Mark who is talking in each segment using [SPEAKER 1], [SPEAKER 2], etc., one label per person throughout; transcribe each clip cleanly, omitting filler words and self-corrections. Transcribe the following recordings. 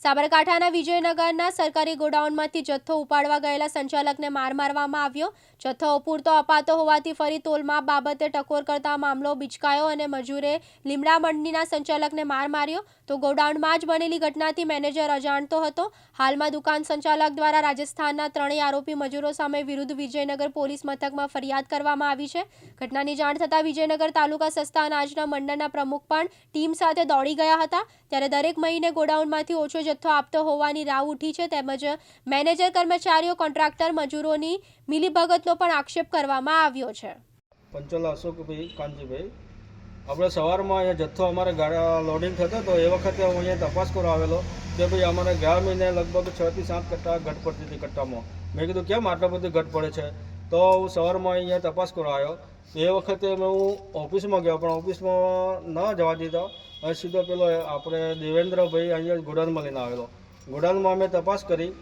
[SPEAKER 1] સાબરકાંઠાના વિજયનગરના સરકારી ગોડાઉનમાંથી જથ્થો ઉપાડવા ગયેલા સંચાલકને માર મારવામાં આવ્યો। જથ્થો અપૂરતો અપાતો હોવાથી ફરી તોલમાપ બાબતે ટકોર કરતા મામલો બિચકાયો અને મજૂરે લીમડા મંડીના સંચાલકને માર માર્યો। તો ગોડાઉનમાં જ બનેલી ઘટનાથી મેનેજર અજાણતો હતો। હાલમાં દુકાન સંચાલક દ્વારા રાજસ્થાનના ત્રણેય આરોપી મજૂરો સામે વિરુદ્ધ વિજયનગર પોલીસ મથકમાં ફરિયાદ કરવામાં આવી છે। ઘટનાની જાણ થતાં વિજયનગર તાલુકા સસ્તા અનાજના મંડળના પ્રમુખ પણ ટીમ સાથે દોડી ગયા હતા। ત્યારે દરેક મહિને ગોડાઉનમાંથી ઓછો જથ્થો આપતો હોવાની રાવ ઉઠી છે। તેમજ મેનેજર કર્મચારીઓ કોન્ટ્રાક્ટર મજૂરોની મિલીભગતનો પણ આક્ષેપ કરવામાં આવ્યો છે।
[SPEAKER 2] પંચોલા અશોકભાઈ કાનજીભાઈ, આપણે સવારમાં અહીંયા જથ્થો અમારે ગાડા લોડિંગ થતો તો એ વખતે હું અહીંયા તપાસ કરવા આવેલો કે ભાઈ અમારે ગયા મહિને લગભગ 6 થી 7 કટ્ટા ઘટ પડતી હતી કટ્ટામાં। મેં કીધું કેમ આટલા બધી ઘટ પડે છે, તો હું સવારમાં અહીંયા તપાસ કરવા આવ્યો। એ વખતે હું ઓફિસમાં ગયો પણ ઓફિસમાં ન જવા દીધો। હવે સીધો પેલો આપણે દેવેન્દ્રભાઈ અહીંયા ગોડાઉનમાં લઈને આવેલો। ગોડાઉનમાં અમે તપાસ કરી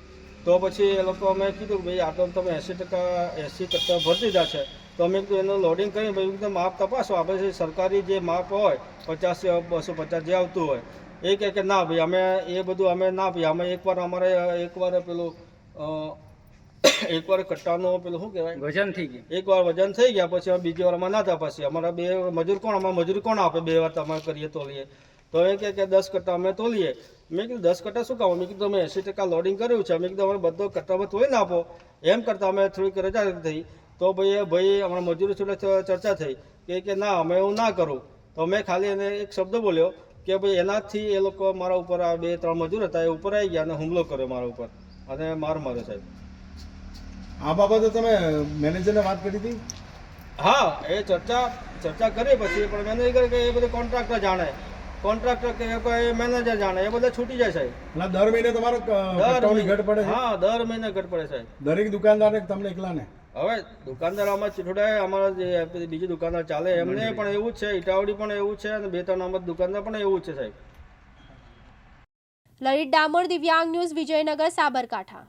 [SPEAKER 2] તો પછી એ લોકો અમે કીધું ભાઈ આ તો તમે 80 કટ્ટા ભરી દીધા છે। તો અમે કીધું એનું લોડિંગ કરીને ભાઈ કીધું માપ તપાસો, આપણે સરકારી જે માપ હોય 50 250 જે આવતું હોય એ કે ના ભાઈ અમે એ બધું અમે ના ભાઈ અમે એકવાર પેલું એકવાર કટ્ટાનો પેલું શું કહેવાય
[SPEAKER 3] વજન થઈ ગયું,
[SPEAKER 2] એકવાર વજન થઈ ગયા પછી અમે બીજી વાર અમે ના તપાસીએ। અમારા બે મજૂર કોણ આપે 2 વાર તમારે કરીએ તોલીએ? તો એ કે 10 કટ્ટા અમે તોલીએ। મેં કીધું 10 કટ્ટા શું કામ? મેં કીધું અમે 80% લોડિંગ કર્યું છે। મેં કીધું અમે બધો કટ્ટામાં તોડીને આપો। એમ કરતાં અમે થોડીક રજા થઈ તો ભાઈ અમારા મજૂરો જોડે ચર્ચા થઈ કે ના અમે એવું ના કરું। તો મેં ખાલી એને એક શબ્દ બોલ્યો કે ભાઈ એનાથી એ લોકો મારા ઉપર આ 2-3 મજૂર હતા એ ઉપર આવી ગયા અને હુમલો કર્યો મારા ઉપર અને માર માર્યો સાહેબ।
[SPEAKER 4] આ બાબતે તમે મેનેજરને વાત કરી હતી?
[SPEAKER 2] હા, એ ચર્ચા કરી પછી પણ મેનેજર કે એ બધું કોન્ટ્રાક્ટર જાણે, કોન્ટ્રાક્ટર કે કોઈ મેનેજર જાણે, એ બધા છૂટી જાય સાહેબ।
[SPEAKER 4] એટલે દર મહિને તમારો કટ્ટાઓની ઘટ પડે છે?
[SPEAKER 2] હા, દર મહિને ઘટ પડે સાહેબ।
[SPEAKER 4] દરેક દુકાનદારને તમને એકલાને?
[SPEAKER 2] હવે દુકાનદાર આમાં ચીઠોડા અમારા જે બીજી દુકાનદાર ચાલે એમને પણ એવું જ છે, ઇટાવડી પણ એવું છે અને 2-3 અમારા દુકાનદાર પણ એવું જ છે સાહેબ।
[SPEAKER 1] લલિત ડામોર, દિવ્યાંગ ન્યૂઝ, વિજયનગર, સાબરકાંઠા।